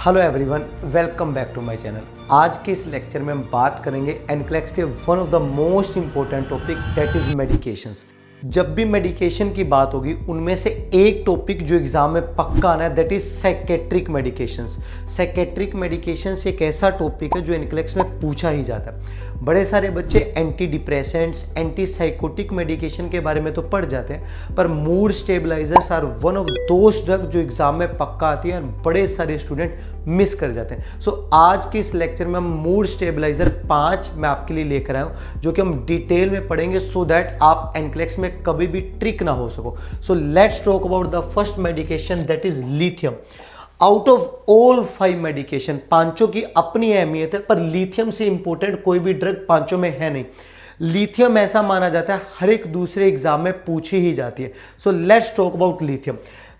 Hello everyone, welcome back to my channel. आज के इस लेक्चर में हम बात करेंगे एनक्लेक्स के one of the most important topic that is medications. जब भी मेडिकेशन की बात होगी उनमें से एक टॉपिक जो एग्जाम में पक्का आना है that is psychiatric medications. Psychiatric medications एक ऐसा टॉपिक है जो एनक्लेक्स में पूछा ही जाता है। बड़े सारे बच्चे anti depressants, anti psychotic medication के बारे में तो पढ़ जाते हैं, पर mood stabilisers are one of those drug जो एग्जाम में पक्का आती है और बड़े सारे स्टूडेंट मिस कर जाते हैं। सो आज के इस लेक्चर में हम मूड स्टेबलाइजर 5 मैं आपके लिए लेकर आया हूं जो कि हम डिटेल में पढ़ेंगे सो दैट आप एनक्लेक्स में कभी भी ट्रिक ना हो सको। So let's talk about the first medication that is lithium. Out of all 5 medication, पांचों की अपनी अहमियत है, पर लिथियम से इंपॉर्टेंट कोई भी ड्रग पांचों में है नहीं। लिथियम ऐसा माना जाता है हर एक दूसरे एग्जाम में पूछी ही जाती है। So let's talk about lithium.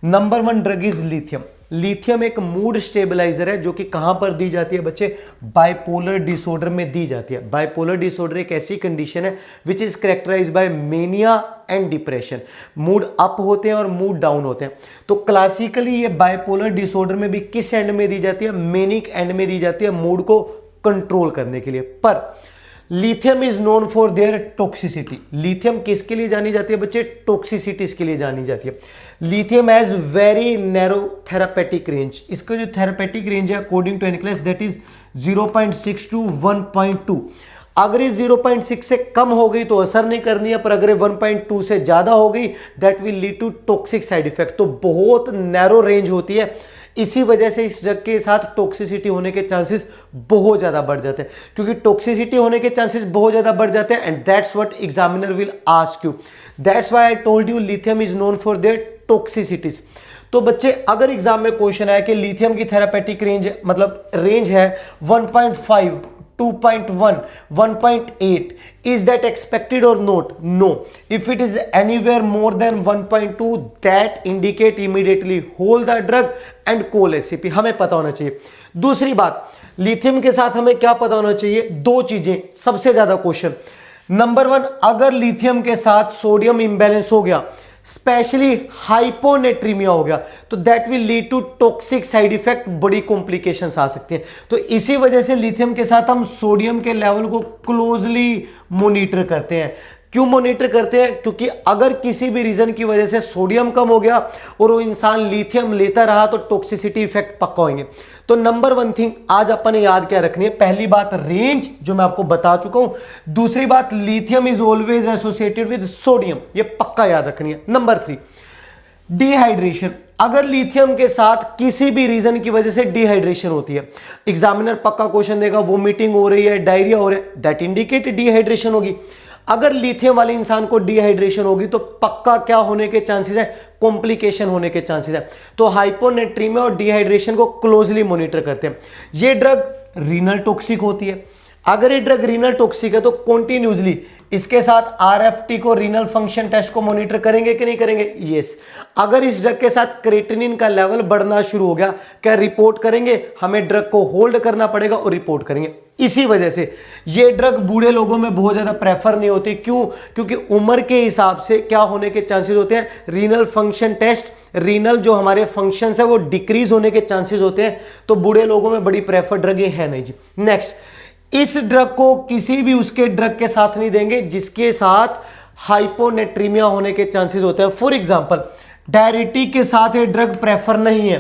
Number 1 drug is lithium. Lithium एक मूड स्टेबलाइजर है जो कि कहां पर दी जाती है बच्चे? बाइपोलर डिसऑर्डर में दी जाती है। बाइपोलर डिसऑर्डर एक ऐसी कंडीशन है which is characterised by mania and depression. Mood up होते हैं और मूड डाउन होते हैं। तो क्लासिकली ये बाइपोलर डिसऑर्डर में भी किस एंड में दी जाती है? मेनिक एंड में दी जाती है, मूड को कंट्रोल करने के लिए। पर lithium is known for there toxicity. Lithium किसके लिए जानी जाती है बच्चे? टॉक्सिसिटीज के लिए जानी जाती है। Lithium has very narrow therapeutic range. इसका जो थेरापेटिक रेंज है according to NCLEX that is 0.6 to 1.2। अगर ये 0.6 से कम हो गई तो असर नहीं करनी है, पर अगर ये 1.2 से ज्यादा हो गई that will lead to toxic side effect. तो बहुत नैरो रेंज होती है, इसी वजह से इस ड्रग के साथ टॉक्सिसिटी होने के चांसेस बहुत ज्यादा बढ़ जाते हैं। क्योंकि टॉक्सिसिटी होने के चांसेस बहुत ज्यादा बढ़ जाते हैं and that's what examiner will ask you. That's why I told you lithium is known for their toxicities. तो बच्चे अगर एग्जाम में क्वेश्चन आया कि लिथियम की थेरापेटिक रेंज मतलब रेंज है 1.5, 2.1, 1.8, is that expected or not? No. If it is anywhere more than 1.2, that indicate immediately hold the drug and call SCP. हमें पता होना चाहिए। दूसरी बात, लिथियम के साथ हमें क्या पता होना चाहिए? 2 चीजें, सबसे ज्यादा क्वेश्चन। नंबर 1, अगर लिथियम के साथ सोडियम इंबैलेंस हो गया, स्पेशली हाइपोनेट्रीमिया हो गया, तो that will lead to toxic side effect, बड़ी कॉम्प्लिकेशंस आ सकती हैं। तो इसी वजह से लिथियम के साथ हम सोडियम के लेवल को क्लोजली मॉनिटर करते हैं। क्यों मॉनिटर करते हैं? क्योंकि अगर किसी भी रीजन की वजह से सोडियम कम हो गया और वो इंसान लिथियम लेता रहा तो टॉक्सिसिटी इफेक्ट पक्का होंगे। तो नंबर 1 थिंग आज अपन ने याद क्या रखनी है? पहली बात रेंज जो मैं आपको बता चुका हूं। दूसरी बात lithium is always associated with sodium, ये पक्का याद रखनी है। Number 3 dehydration. अगर लिथियम के साथ किसी भी रीजन की वजह से डिहाइड्रेशन होती है, एग्जामिनर पक्का क्वेश्चन देगा वोमिटिंग हो रही है, डायरिया हो रहा है, दैट इंडिकेट डिहाइड्रेशन होगी। अगर लिथियम वाले इंसान को डिहाइड्रेशन होगी तो पक्का क्या होने के चांसेस है? कॉम्प्लिकेशन होने के चांसेस है। तो हाइपोनेट्रीमिया और डिहाइड्रेशन को क्लोजली मॉनिटर करते हैं। ये ड्रग रीनल टॉक्सिक होती है। अगर ये ड्रग रीनल टॉक्सिक है तो कॉन्टिन्यूसली इसके साथ आरएफटी को, रीनल फंक्शन टेस्ट को मॉनिटर करेंगे कि नहीं करेंगे? यस। अगर इस ड्रग के साथ क्रेटिनिन का लेवल बढ़ना शुरू हो गया, क्या रिपोर्ट करेंगे? हमें ड्रग को होल्ड करना पड़ेगा और रिपोर्ट करेंगे। इसी वजह से ये ड्रग बूढ़े लोगों में बहुत ज्यादा प्रेफर नहीं होती। क्यों? क्योंकि उम्र के हिसाब से क्या होने के चांसेस होते हैं? रीनल फंक्शन टेस्ट, रीनल जो हमारे फंक्शंस है वो डिक्रीज होने के चांसेस होते हैं। तो बूढ़े लोगों में बड़ी प्रेफर ड्रग ये है नहीं जी। नेक्स्ट, इस ड्रग को किसी भी उसके ड्रग के साथ नहीं देंगे जिसके साथ हाइपोनेट्रीमिया होने के चांसेस होते हैं। फॉर एग्जांपल डायरिटिक के साथ ये ड्रग प्रेफर नहीं है,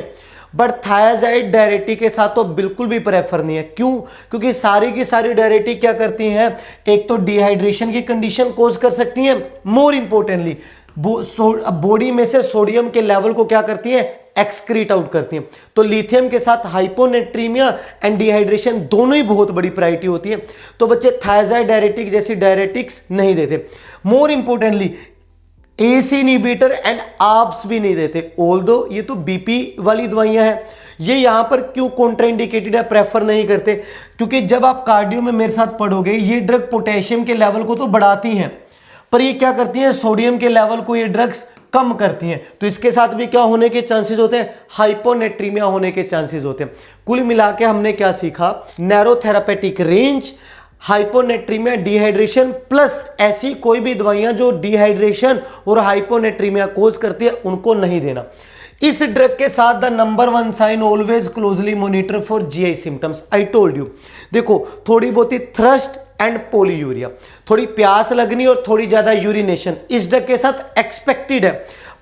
बट थायाजाइड डायरेटिक के साथ तो बिल्कुल भी प्रेफर नहीं है। क्यों? क्योंकि सारी की सारी डायरेटिक क्या करती हैं? एक तो डिहाइड्रेशन की कंडीशन कोज कर सकती हैं, मोर इंपॉर्टेंटली बॉडी में से सोडियम के लेवल को क्या करती है? एक्सक्रीट आउट करती हैं। तो लिथियम के साथ हाइपोनेट्रीमिया एंड डिहाइड्रेशन दोनों ही बहुत बड़ी प्रायोरिटी होती है। तो बच्चे थायाजाइड डायरेटिक जैसी डायरेटिक्स नहीं देते। More importantly AC inhibitor and ARBs भी नहीं देते। ऑल्दो ये तो बीपी वाली दवाइयां हैं, ये यहां पर क्यों कॉन्ट्राइंडिकेटेड है, प्रेफर नहीं करते? क्योंकि जब आप कार्डियो में मेरे साथ पढ़ोगे ये ड्रग पोटेशियम के लेवल को तो बढ़ाती हैं, पर ये क्या करती हैं? सोडियम के लेवल को ये ड्रग्स कम करती हैं। तो इसके साथ भी क्या होने के चांसेस होते हैं? हाइपोनेट्रीमिया होने के चांसेस होते हैं। कुल मिला के हमने क्या सीखा? Narrow therapeutic range, hyponatraemia, dehydration, plus ऐसी कोई भी दवाइयां जो डिहाइड्रेशन और हाइपोनेट्रीमिया कोज करती है उनको नहीं देना। इस ड्रग के साथ the number one sine always closely monitor for GI symptoms. I told you, देखो थोड़ी बहुत ही थ्रस्ट एंड पोलीयूरिया, थोड़ी प्यास लगनी और थोड़ी ज्यादा यूरिनेशन इस ड्रग के साथ एक्सपेक्टेड है।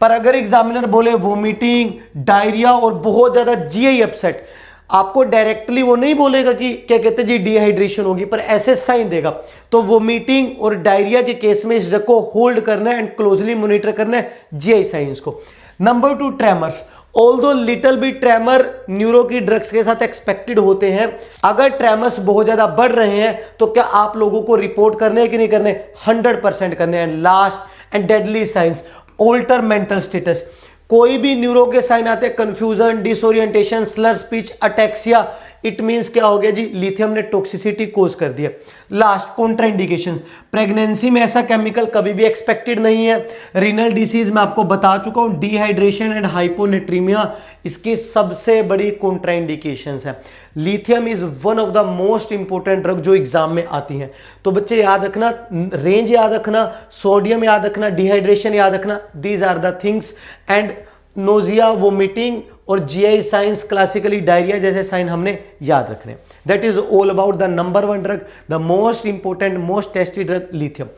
पर अगर एग्जामिनर बोले वोमिटिंग, डायरिया और बहुत ज्यादा जीआई अपसेट, आपको डायरेक्टली वो नहीं बोलेगा कि क्या कहते हैं जी डिहाइड्रेशन होगी, पर ऐसे साइन देगा। तो वोमिटिंग और डायरिया के केस में इस ड्रग को होल्ड करना है एंड क्लोजली मॉनिटर करना है जीआई साइंस को। Number 2, tremors. Although little bit tremor neuro की ड्रग्स के साथ एक्सपेक्टेड होते हैं। अगर ट्रेमर्स बहुत ज्यादा बढ़ रहे हैं तो क्या आप लोगों को रिपोर्ट करने हैं कि नहीं करने? 100% करने हैं। Last and deadly signs, alter mental status. कोई भी न्यूरो के साइन आते हैं, confusion, disorientation, slur speech, ataxia, it means क्या हो गया जी, लिथियम ने टॉक्सिसिटी कोज कर दिया। Last, contraindications. प्रेगनेंसी में ऐसा केमिकल कभी भी एक्सपेक्टेड नहीं है। रीनल डिसीज मैं आपको बता चुका हूं, डिहाइड्रेशन एंड हाइपोनेट्रीमिया इसकी सबसे बड़ी कॉन्ट्राइंडिकेशंस है। Lithium is one of the most important drug जो एग्जाम में आती हैं। तो बच्चे याद रखना, रेंज याद रखना, सोडियम याद रखना, डिहाइड्रेशन याद रखना, these are the things. And nausea, vomiting और जीआई साइंस, क्लासिकली डायरिया जैसे साइन हमने याद रखने। That is all about the number 1 drug, the most important most tasty drug lithium.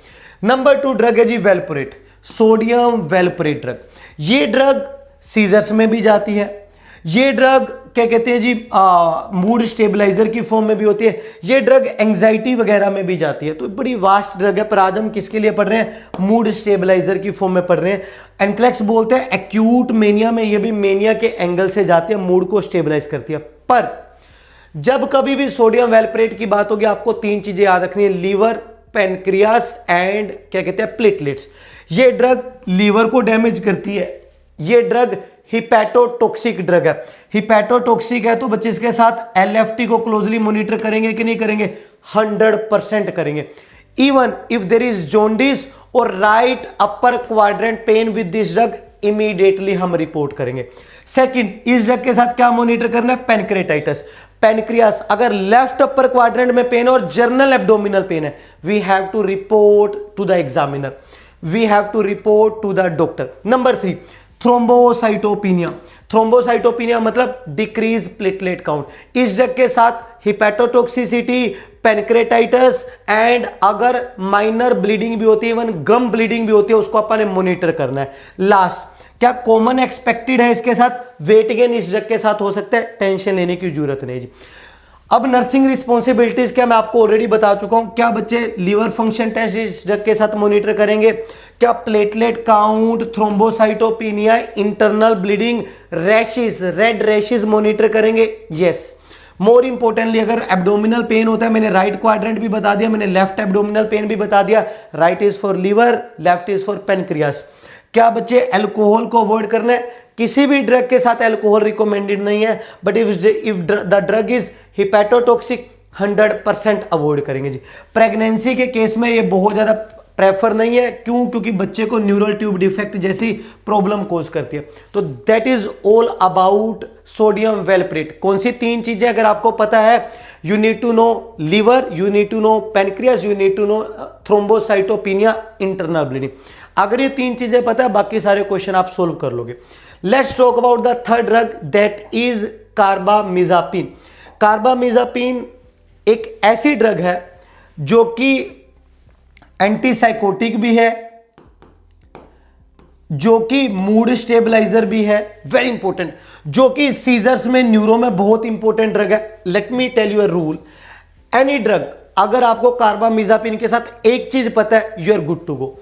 Number 2 drug है जी वेलपोरेट, सोडियम वेलपोरेट ड्रग। ये drug seizures में भी जाती है। ये ड्रग क्या कहते हैं जी मूड स्टेबलाइजर की फॉर्म में भी होती है। ये ड्रग एंजाइटी वगैरह में भी जाती है। तो बड़ी वास्ट ड्रग है, पर आज हम किसके लिए पढ़ रहे हैं? मूड स्टेबलाइजर की फॉर्म में पढ़ रहे हैं। एनक्लेक्स बोलते हैं एक्यूट मेनिया में, ये भी मेनिया के एंगल से जाती है, मूड को स्टेबलाइज करती है। पर जब कभी भी सोडियम वेलपोरेट की बात होगी आपको 3 चीजें याद रखनी है, लीवर, पेनक्रियास एंड क्या कहते हैं प्लेटलेट्स। ये ड्रग लीवर को डैमेज करती है। ये ड्रग हिपैटोटॉक्सिक ड्रग है। हिपैटोटॉक्सिक है तो बच्चे इसके साथ एलएफटी को क्लोजली मॉनिटर करेंगे कि नहीं करेंगे? 100% करेंगे। Even if there is jaundice और right upper quadrant pain with this drug, immediately हम रिपोर्ट करेंगे। सेकंड, इस ड्रग के साथ क्या मॉनिटर करना है? Pancreatitis, pancreas. अगर लेफ्ट अपर क्वाड्रेंट में पेन और जर्नल एब्डोमिनल पेन है, we have to report to the examiner, we have to report to the doctor. Number 3, thrombocytopenia. Thrombocytopenia मतलब डिक्रीज प्लेटलेट काउंट। इस ड्रग के साथ हिपैटोटॉक्सिसिटी, पेनक्रेटाइटिस एंड अगर minor bleeding भी होती है, इवन गम ब्लीडिंग भी होती है, उसको अपन ने मॉनिटर करना है। लास्ट, क्या कॉमन एक्सपेक्टेड है इसके साथ? वेट गेन इस ड्रग के साथ हो सकता है, टेंशन लेने की जरूरत नहीं जी। अब नर्सिंग रिस्पॉन्सिबिलिटीज क्या मैं आपको ऑलरेडी बता चुका हूं। क्या बच्चे लीवर फंक्शन टेस्ट इस ड्रग के साथ मॉनिटर करेंगे? क्या platelet count, thrombocytopenia, internal bleeding, rashes, red rashes monitor करेंगे? यस। मोर इंपोर्टेंटली अगर एब्डोमिनल पेन होता है, मैंने राइट क्वाड्रेंट भी बता दिया, मैंने लेफ्ट एब्डोमिनल पेन भी बता दिया। Right is for liver, left is for pancreas. क्या बच्चे अल्कोहल को अवॉइड करना है? किसी भी ड्रग के साथ अल्कोहल रिकमेंडेड नहीं है, but if the drug is hepatotoxic 100% avoid करेंगे जी। प्रेगनेंसी के केस में ये बहुत ज्यादा प्रेफर नहीं है। क्यों? क्योंकि बच्चे को न्यूरल ट्यूब डिफेक्ट जैसी प्रॉब्लम कोज करती है। तो that is all about sodium valproate. कौन सी 3 चीजें अगर आपको पता है? You need to know liver, you need to know pancreas, you need to know thrombocytopenia, internal bleeding. अगर ये 3 चीजें पता है, बाकी सारे क्वेश्चन आप सोल्व कर लोगे। Let's talk about the third drug, that is carbamazepine. Carbamazepine एक ऐसी ड्रग है जो कि एंटीसाइकोटिक भी है, जो कि मूड स्टेबलाइजर भी है, वेरी इंपॉर्टेंट, जो कि सीजर्स में, न्यूरो में बहुत इंपॉर्टेंट ड्रग है। Let me tell you a rule, any drug अगर आपको कार्बामिजापिन के साथ एक चीज पता है, you are good to go.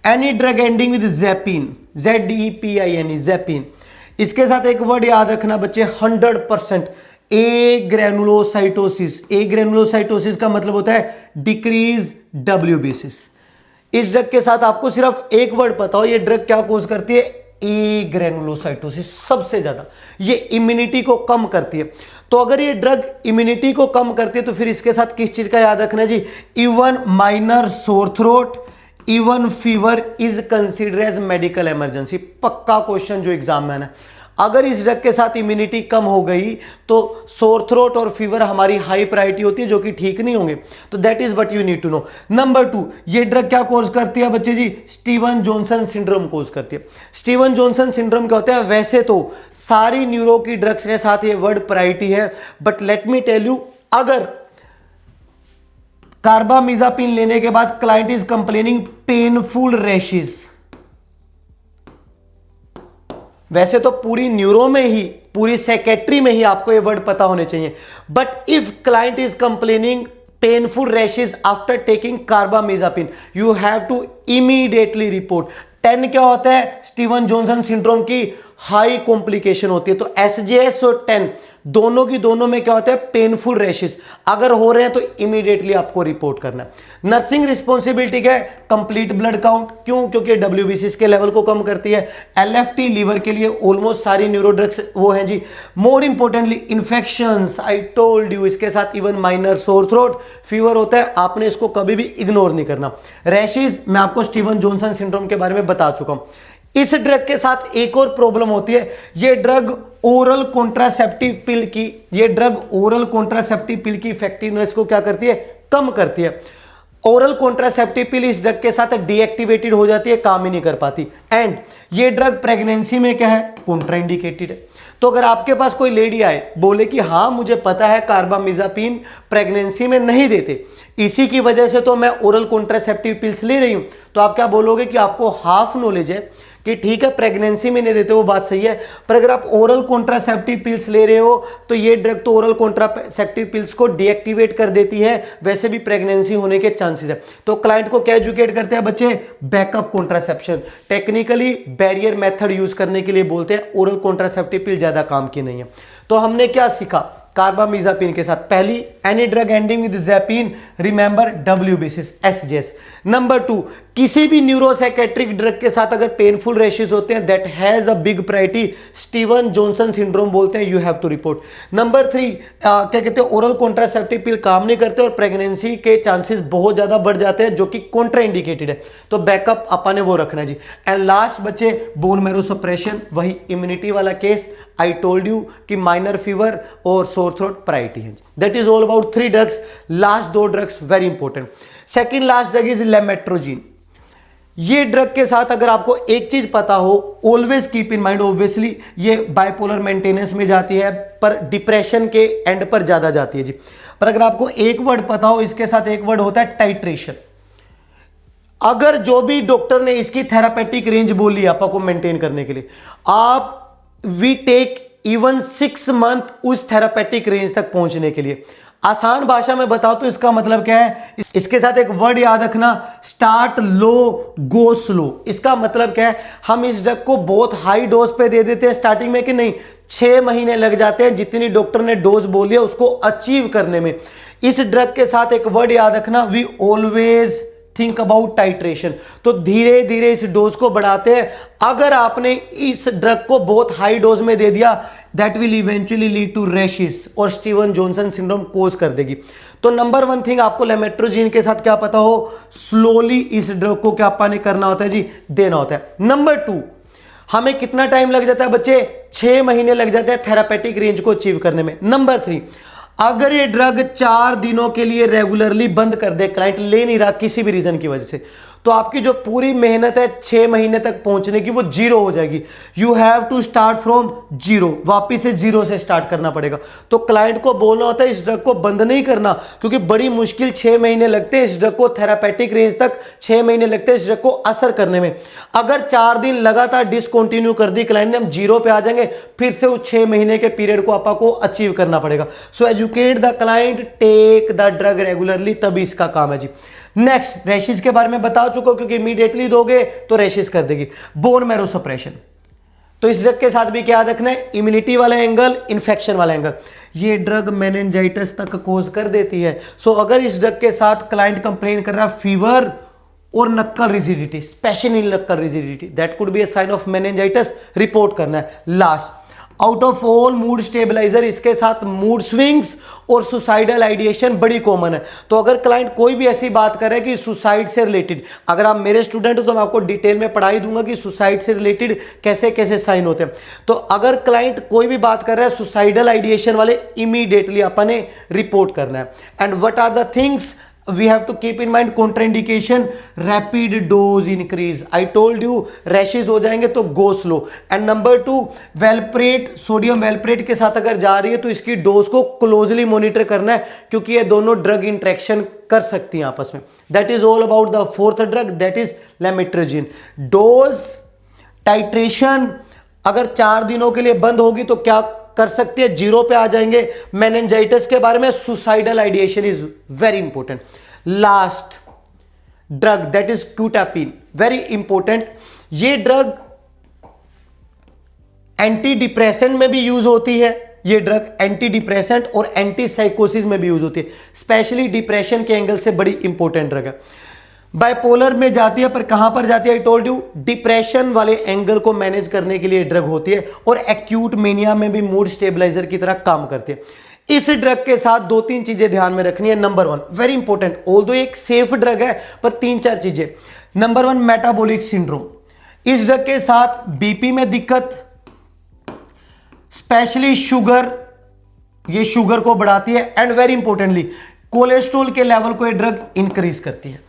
Any drug ending with zepine, ZEPIN, zepine, इसके साथ एक वर्ड याद रखना बच्चे, 100% ए ग्रेनुलोसाइटोसिस। ए ग्रेनुलोसाइटोसिस का मतलब होता है डिक्रीज WBCs। इस ड्रग के साथ आपको सिर्फ एक वर्ड पता हो, ये ड्रग क्या कोज करती है? ए ग्रेनुलोसाइटोसिस। सबसे ज्यादा ये इम्यूनिटी को कम करती है। तो अगर ये ड्रग इम्यूनिटी को कम करती है तो फिर इसके साथ किस चीज का याद रखना जी? Even minor sore throat, even fever is consider as medical emergency. पक्का क्वेश्चन जो एग्जाम में है। अगर इस ड्रग के साथ इम्यूनिटी कम हो गई तो सोर थ्रोट और फीवर हमारी हाई प्रायोरिटी होती है, जो कि ठीक नहीं होंगे। तो that is what you need to know. Number 2, ये ड्रग क्या कॉज करती है बच्चे जी? स्टीवन जॉनसन सिंड्रोम कॉज करती है। स्टीवन जॉनसन सिंड्रोम क्या होता है? वैसे तो सारी न्यूरो की ड्रग्स के साथ ये वर्ड प्रायोरिटी है, but let me tell you, अगर कार्बामिजापिन लेने के बाद client is complaining painful rashes, वैसे तो पूरी न्यूरो में ही, पूरी सेक्रेटरी में ही आपको ये वर्ड पता होने चाहिए, but if client is complaining painful rashes after taking carbamazepine, you have to immediately report. 10 क्या होता है? स्टीवन जॉनसन सिंड्रोम की हाई कॉम्प्लिकेशन होती है। तो एसजेएस और 10 दोनों की दोनों में क्या होता है? पेनफुल रैशेस अगर हो रहे हैं तो इमीडिएटली आपको रिपोर्ट करना है। नर्सिंग रिस्पॉन्सिबिलिटी क्या है? Complete blood count. क्यों? क्योंकि WBCs के लेवल को कम करती है। LFT लीवर के लिए ऑलमोस्ट सारी न्यूरो ड्रग्स वो हैं जी। More importantly infections, I told you, इसके साथ even minor sore throat, fever होता है, आपने इसको कभी भी इग्नोर नहीं करना। रैशेस मैं आपको स्टीवन जॉनसन सिंड्रोम के बारे में बता चुका हूं। इस ड्रग के साथ एक और प्रॉब्लम होती है, ये ड्रग ओरल कॉन्ट्रासेप्टिव पिल की, ये ड्रग ओरल कॉन्ट्रासेप्टिव पिल की इफेक्टिवनेस को क्या करती है? कम करती है। ओरल कॉन्ट्रासेप्टिव पिल इस ड्रग के साथ डीएक्टिवेटेड हो जाती है, काम ही नहीं कर पाती। एंड ये ड्रग प्रेगनेंसी में क्या है? कॉन्ट्राइंडिकेटेड है। तो अगर आपके पास कोई लेडी आए बोले कि हाँ मुझे पता है कार्बामिजापिन प्रेगनेंसी में नहीं देते, इसी की वजह से तो मैं ओरल कॉन्ट्रासेप्टिव पिल्स ले रही हूं, तो आप क्या बोलोगे कि आपको हाफ नॉलेज है कि ठीक है प्रेगनेंसी में नहीं देते, वो बात सही है, पर अगर आप ओरल कॉन्ट्रासेप्टिव पिल्स ले रहे हो तो ये ड्रग तो ओरल कॉन्ट्रासेप्टिव पिल्स को डीएक्टिवेट कर देती है, वैसे भी प्रेगनेंसी होने के चांसेस है। तो क्लाइंट को क्या एजुकेट करते हैं बच्चे? Backup contraception, technically barrier method use करने के लिए बोलते हैं। ओरल कॉन्ट्रासेप्टिव पिल ज्यादा काम की नहीं है। तो हमने क्या सीखा कार्बामिजापिन के साथ? पहली, any drug ending with zepine, remember WBCs, SJS. Number 2, किसी भी न्यूरोसाइकेट्रिक ड्रग के साथ अगर पेनफुल रैशेस होते हैं, that has a big priority, Steven Johnson syndrome बोलते हैं, you have to report. Number 3, क्या कहते हैं? ओरल कॉन्ट्रासेप्टिव पिल काम नहीं करते और प्रेगनेंसी के चांसेस बहुत ज्यादा बढ़ जाते हैं, जो कि कॉन्ट्राइंडिकेटेड है, तो बैकअप अपन ने वो रखना है जी। एंड लास्ट बच्चे, बोन मैरो सप्रेशन, वही इम्यूनिटी वाला केस, आई टोल्ड यू कि माइनर फीवर और सोर थ्रोट प्रायोरिटी है। That is all about 3 drugs. Last 2 drugs very important. Second last drug is lamotrigine. ये ड्रग के साथ अगर आपको एक चीज पता हो, always keep in mind, obviously ये बाइपोलर मेंटेनेंस में जाती है, पर डिप्रेशन के एंड पर ज्यादा जाती है जी। पर अगर आपको एक वर्ड पता हो, इसके साथ एक वर्ड होता है टाइट्रेशन। अगर जो भी डॉक्टर ने इसकी थेरापेटिक रेंज बोली आपको मेंटेन करने के लिए, आप वी टेक इवन 6 मंथ उस थेरापेटिक रेंज तक पहुंचने के लिए। आसान भाषा में बताओ तो इसका मतलब क्या है? इसके साथ एक वर्ड याद रखना, स्टार्ट लो गो स्लो। इसका मतलब क्या है? हम इस ड्रग को बहुत हाई डोज पे दे देते हैं स्टार्टिंग में कि नहीं, 6 महीने लग जाते हैं जितनी डॉक्टर ने डोज बोली है उसको अचीव करने में। इस ड्रग के साथ एक वर्ड याद रखना, we always think about titration. तो धीरे धीरे इस डोज को बढ़ाते हैं। अगर आपने इस ड्रग को बहुत हाई डोज में दे दिया, that will eventually lead to rashes और स्टीवन जॉनसन सिंड्रोम कोज कर देगी। तो नंबर 1 थिंग आपको लेमेट्रोजीन के साथ क्या पता हो, स्लोली इस ड्रग को क्या पाने करना होता है जी, देना होता है। नंबर 2, हमें कितना टाइम लग जाता है बच्चे? 6 महीने लग जाते हैं थेरापेटिक रेंज को अचीव करने में। नंबर 3, अगर ये ड्रग 4 दिनों के लिए रेगुलरली बंद कर दे, क्लाइंट ले नहीं रहा किसी भी रीजन की वजह से, तो आपकी जो पूरी मेहनत है 6 महीने तक पहुंचने की, वो जीरो हो जाएगी। You have to start from zero, वापिस से जीरो से स्टार्ट करना पड़ेगा। तो क्लाइंट को बोलना होता है इस ड्रग को बंद नहीं करना, क्योंकि बड़ी मुश्किल 6 महीने लगते हैं इस ड्रग को थेरापेटिक रेंज तक, 6 महीने लगते हैं इस ड्रग को असर करने में। अगर 4 दिन लगातार डिसकंटिन्यू कर दी क्लाइंट ने, हम जीरो पे आ जाएंगे, फिर से उस 6 महीने के पीरियड को आपको अचीव करना पड़ेगा। So educate the client, take the drug regularly, तभी इसका काम है जी। नेक्स्ट, रैशेस के बारे में बता चुका हूं, क्योंकि इमीडिएटली दोगे तो रैशेस कर देगी। बोन मैरो सप्रेशन, तो इस ड्रग के साथ भी क्या रखना है, इम्यूनिटी वाला एंगल, इन्फेक्शन वाला एंगल। ये ड्रग मेनिंजाइटिस तक कोज कर देती है। सो अगर इस ड्रग के साथ क्लाइंट कंप्लेन कर रहा है फीवर और nuchal rigidity, specially nuchal rigidity, that could be a sign of meningitis, report करना है। Last, out of all mood stabiliser इसके साथ मूड स्विंग्स और सुसाइडल आइडिएशन बड़ी कॉमन है। तो अगर क्लाइंट कोई भी ऐसी बात करे कि सुसाइड से रिलेटेड, अगर आप मेरे स्टूडेंट हो तो मैं आपको डिटेल में पढ़ा ही दूंगा कि सुसाइड से रिलेटेड कैसे कैसे साइन होते हैं। तो अगर क्लाइंट कोई भी बात कर रहा है सुसाइडल आइडिएशन वाले, इमीडिएटली अपन ने रिपोर्ट करना है। And what are the things we have to keep in mind? contraindication, rapid dose increase, I told you rashes हो जाएंगे तो go slow। and number 2, वेलप्रेट, sodium वेलप्रेट के साथ अगर जा रही है तो इसकी डोज को क्लोजली मॉनिटर करना है, क्योंकि ये दोनों ड्रग इंटरेक्शन कर सकती हैं आपस में। That is all about the fourth drug, that is lamotrigine. Dose titration अगर 4 दिनों के लिए बंद होगी तो क्या कर सकती है, 0 पे आ जाएंगे। मेनिंजाइटिस के बारे में, suicidal ideation is very important. Last drug that is quetiapine, very important. ये ड्रग एंटी डिप्रेसेंट में भी यूज होती है। ये ड्रग एंटी डिप्रेसेंट और एंटी साइकोसिस में भी यूज होती है, स्पेशली डिप्रेशन के एंगल से बड़ी इंपॉर्टेंट ड्रग है। बाइपोलर में जाती है, पर कहां पर जाती है? आई टोल्ड यू, डिप्रेशन वाले एंगल को मैनेज करने के लिए ड्रग होती है, और एक्यूट मेनिया में भी मूड स्टेबलाइजर की तरह काम करती है। इस ड्रग के साथ 2-3 चीजें ध्यान में रखनी है। नंबर 1, वेरी इंपॉर्टेंट, ऑल्दो एक सेफ ड्रग है पर 3-4 चीजें। Number 1, metabolic syndrome. इस ड्रग के साथ बीपी में दिक्कत, स्पेशली शुगर, ये शुगर को बढ़ाती है। एंड वेरी इंपॉर्टेंटली कोलेस्ट्रॉल के लेवल को ये ड्रग इंक्रीज करती है।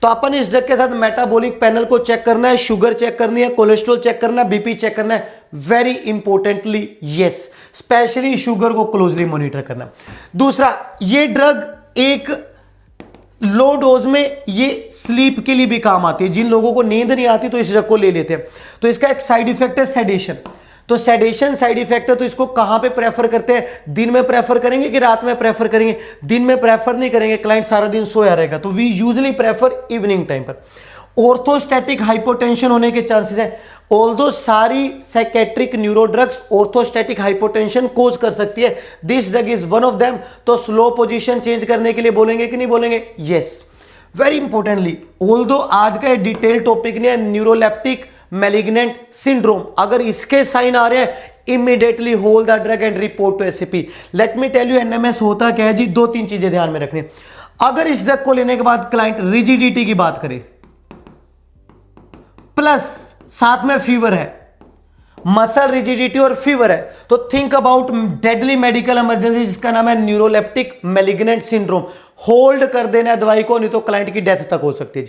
तो अपन इस ड्रग के साथ मेटाबॉलिक पैनल को चेक करना है, शुगर चेक करनी है, कोलेस्ट्रॉल चेक करना है, बीपी चेक करना है। Very importantly yes, specially sugar को क्लोजली मॉनिटर करना। दूसरा, ये ड्रग एक लो डोज में ये स्लीप के लिए भी काम आती है। जिन लोगों को नींद नहीं आती तो इस ड्रग को ले लेते हैं। तो इसका एक साइड इफेक्ट है सेडेशन। तो सेडेशन साइड इफेक्ट है, तो इसको कहां पे प्रेफर करते हैं? दिन में प्रेफर करेंगे कि रात में प्रेफर करेंगे? दिन में प्रेफर नहीं करेंगे, क्लाइंट सारा दिन सोया रहेगा, तो we usually prefer evening time पर। ऑर्थोस्टैटिक हाइपोटेंशन होने के चांसेस है। ऑल्दो सारी psychiatric neuro drugs orthostatic hypotension cause कर सकती है, this drug is one of them. तो स्लो पोजीशन चेंज करने के लिए बोलेंगे कि नहीं बोलेंगे? यस। वेरी इंपॉर्टेंटली, ऑल्दो आज का डिटेल टॉपिक नहीं है, न्यूरोलेप्टिक मैलिग्नेंट सिंड्रोम, अगर इसके साइन आ रहे हैं immediately hold the drug and report to SCP. Let me tell you NMS होता क्या है जी, 2-3 चीजें ध्यान में रखनी। अगर इस ड्रग को लेने के बाद क्लाइंट रिजिडिटी की बात करे, प्लस साथ में फीवर है, मसल रिजिडिटी और फीवर है, तो think about deadly medical emergency जिसका नाम है न्यूरोलेप्टिक मैलिग्नेंट सिंड्रोम। होल्ड कर देना है दवाई को, नहीं तो क्लाइंट की डेथ तक हो सकती है।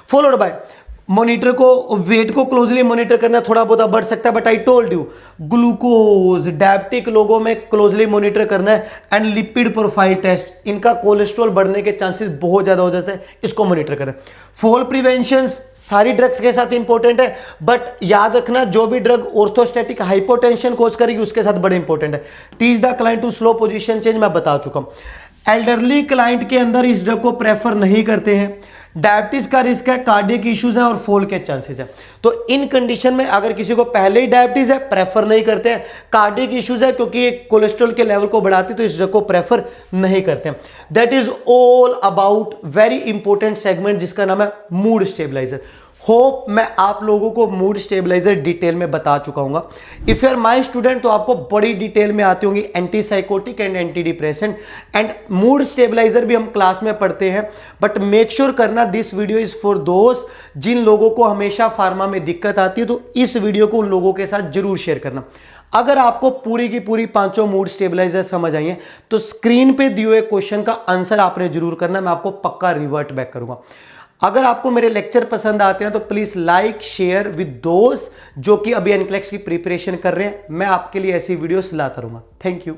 फॉलोड बाय मॉनिटर को, वेट को क्लोजली मॉनिटर करना, थोड़ा बहुत बढ़ सकता है, but I told you glucose diabetic लोगों में क्लोजली मॉनिटर करना है। एंड लिपिड प्रोफाइल टेस्ट, इनका कोलेस्ट्रॉल बढ़ने के चांसेस बहुत ज्यादा हो जाते हैं, इसको मॉनिटर करना है। फॉल प्रिवेंशन सारी ड्रग्स के साथ इंपॉर्टेंट है, बट याद रखना जो भी ड्रग ऑर्थोस्टैटिक हाइपोटेंशन कोज करेगी उसके साथ बड़े इंपॉर्टेंट है। Teach the client to slow position change, मैं बता चुका हूं। एल्डरली क्लाइंट के अंदर इस ड्रग को प्रेफर नहीं करते हैं, डायबिटीज का रिस्क है, कार्डियक इश्यूज हैं और फॉल के चांसेस है। तो इन कंडीशन में अगर किसी को पहले ही डायबिटीज है प्रेफर नहीं करते हैं, कार्डियक इश्यूज है क्योंकि ये कोलेस्ट्रॉल के लेवल को बढ़ाती तो इस ड्रग को प्रेफर नहीं करते हैं। That is all about very important segment जिसका नाम है मूड स्टेबलाइजर। होप मैं आप लोगों को मूड स्टेबलाइजर डिटेल में बता चुका हूं। If you are my student तो आपको बड़ी डिटेल में आती होंगी anti psychotic and anti depressant, and mood stabiliser भी हम क्लास में पढ़ते हैं। बट मेक श्योर करना दिस वीडियो इज फॉर दोस्त जिन लोगों को हमेशा फार्मा में दिक्कत आती है, तो इस वीडियो को उन लोगों के साथ जरूर शेयर करना। अगर आपको पूरी की पूरी 5 मूड स्टेबलाइजर समझ आई है तो स्क्रीन पे दिए हुए क्वेश्चन का आंसर आपने जरूर करना, मैं आपको पक्का रिवर्ट बैक करूंगा। अगर आपको मेरे लेक्चर पसंद आते हैं तो प्लीज लाइक शेयर विद दोस्त जो कि अभी एनक्लेक्स की प्रिपरेशन कर रहे हैं। मैं आपके लिए ऐसी वीडियोस लाता रहूंगा। Thank you.